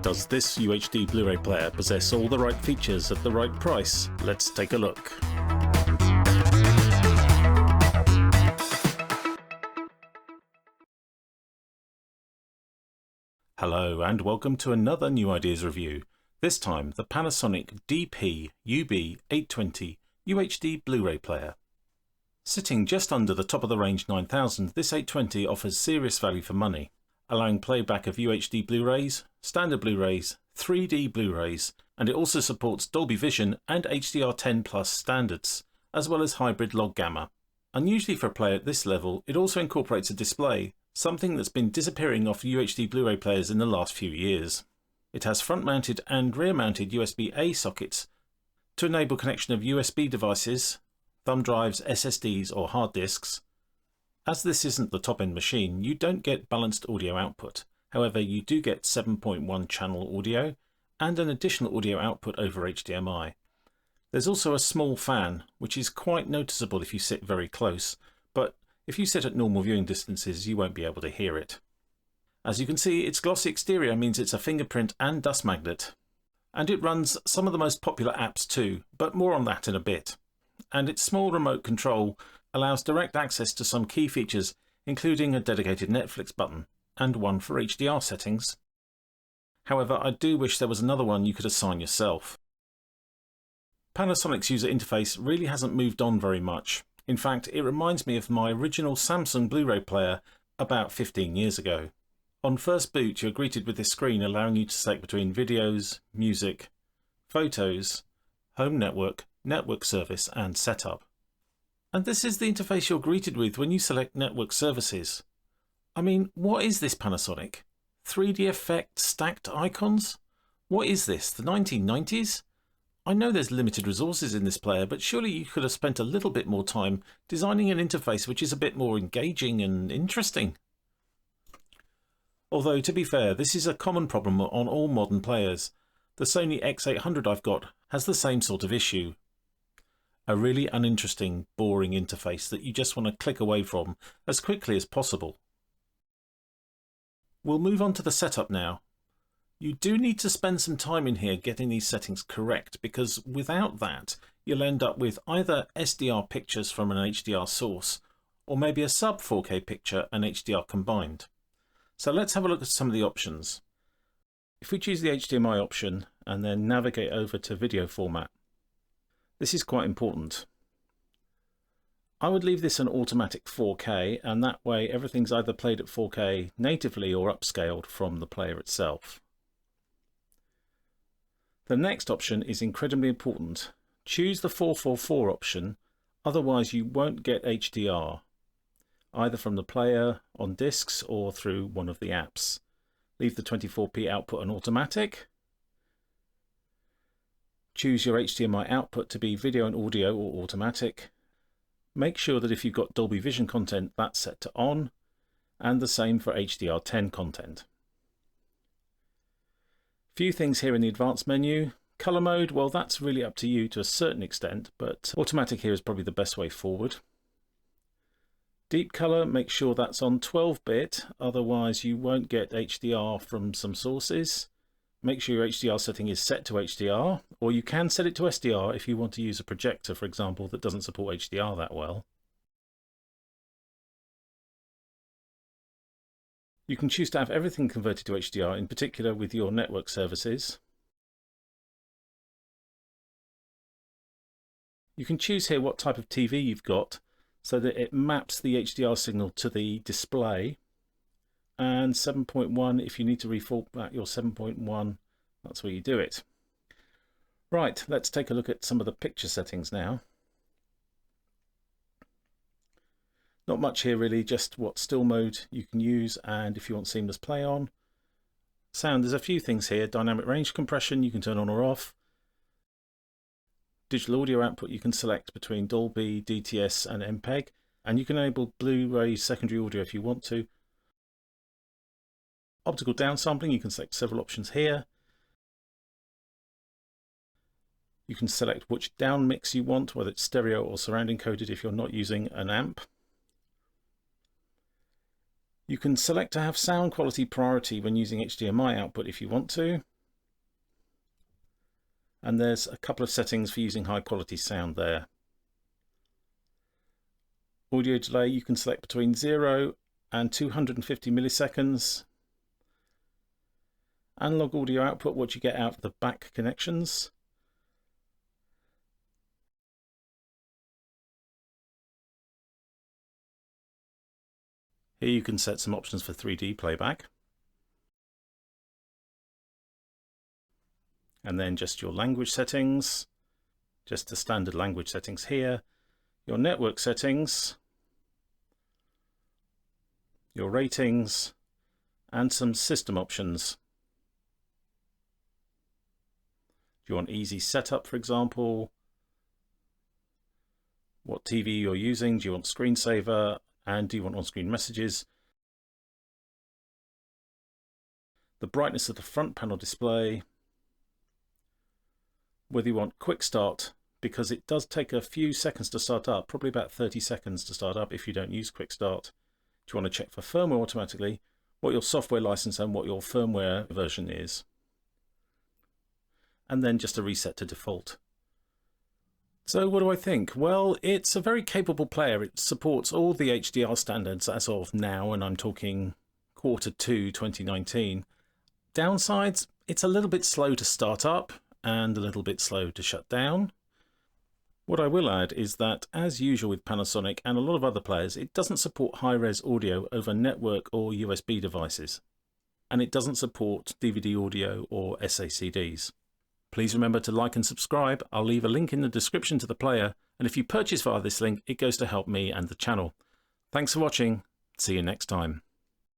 Does this UHD Blu-ray player possess all the right features at the right price? Let's take a look. Hello and welcome to another New Ideas review. This time the Panasonic DP-UB820 UHD Blu-ray player. Sitting just under the top of the range 9000, this 820 offers serious value for money, allowing playback of UHD Blu-rays, standard Blu-rays, 3D Blu-rays, and it also supports Dolby Vision and HDR10+ standards, as well as hybrid log gamma. Unusually for a player at this level, it also incorporates a display, something that's been disappearing off UHD Blu-ray players in the last few years. It has front-mounted and rear-mounted USB-A sockets to enable connection of USB devices, thumb drives, SSDs or hard disks. As this isn't the top-end machine, you don't get balanced audio output. However, you do get 7.1 channel audio and an additional audio output over HDMI. There's also a small fan, which is quite noticeable if you sit very close, but if you sit at normal viewing distances, you won't be able to hear it. As you can see, its glossy exterior means it's a fingerprint and dust magnet. And it runs some of the most popular apps too, but more on that in a bit. And its small remote control allows direct access to some key features, including a dedicated Netflix button and one for HDR settings. However, I do wish there was another one you could assign yourself. Panasonic's user interface really hasn't moved on very much. In fact, it reminds me of my original Samsung Blu-ray player about 15 years ago. On first boot, you're greeted with this screen allowing you to select between videos, music, photos, home network, network service and setup. And this is the interface you're greeted with when you select network services. I mean, what is this Panasonic? 3D effect stacked icons? What is this, the 1990s? I know there's limited resources in this player, but surely you could have spent a little bit more time designing an interface which is a bit more engaging and interesting. Although, to be fair, this is a common problem on all modern players. The Sony X800 I've got has the same sort of issue. A really uninteresting, boring interface that you just want to click away from as quickly as possible. We'll move on to the setup now. You do need to spend some time in here getting these settings correct, because without that you'll end up with either SDR pictures from an HDR source or maybe a sub 4K picture and HDR combined. So let's have a look at some of the options. If we choose the HDMI option and then navigate over to video format, this is quite important. I would leave this an automatic 4K, and that way everything's either played at 4K natively or upscaled from the player itself. The next option is incredibly important. Choose the 444 option, otherwise you won't get HDR, either from the player, on discs or through one of the apps. Leave the 24p output on automatic. Choose your HDMI output to be video and audio or automatic. Make sure that if you've got Dolby Vision content, that's set to on, and the same for HDR10 content. Few things here in the advanced menu. Color mode, well, that's really up to you to a certain extent, but automatic here is probably the best way forward. Deep color, make sure that's on 12-bit, otherwise you won't get HDR from some sources. Make sure your HDR setting is set to HDR, or you can set it to SDR if you want to use a projector, for example, that doesn't support HDR that well. You can choose to have everything converted to HDR, in particular with your network services. You can choose here what type of TV you've got so that it maps the HDR signal to the display. And 7.1, if you need to reformat your 7.1, that's where you do it. Right, let's take a look at some of the picture settings now. Not much here really, just what still mode you can use and if you want seamless play on. Sound, there's a few things here. Dynamic range compression you can turn on or off. Digital audio output you can select between Dolby, DTS and MPEG, and you can enable Blu-ray secondary audio if you want to. Optical downsampling, you can select several options here. You can select which down mix you want, whether it's stereo or surround encoded if you're not using an amp. You can select to have sound quality priority when using HDMI output if you want to. And there's a couple of settings for using high quality sound there. Audio delay, you can select between 0 and 250 milliseconds. Analog audio output, what you get out of the back connections. Here you can set some options for 3D playback. And then just your language settings, just the standard language settings here, your network settings, your ratings, and some system options. Do you want easy setup, for example? What TV you're using? Do you want screensaver? And do you want on-screen messages? The brightness of the front panel display. Whether you want quick start, because it does take a few seconds to start up, probably about 30 seconds to start up if you don't use quick start. Do you want to check for firmware automatically, what your software license and what your firmware version is? And then just a reset to default. So what do I think? Well, it's a very capable player. It supports all the HDR standards as of now, and I'm talking Q2 2019. Downsides, it's a little bit slow to start up and a little bit slow to shut down. What I will add is that, as usual with Panasonic and a lot of other players, it doesn't support high-res audio over network or USB devices. And it doesn't support DVD audio or SACDs. Please remember to like and subscribe. I'll leave a link in the description to the player, and if you purchase via this link, it goes to help me and the channel. Thanks for watching. See you next time.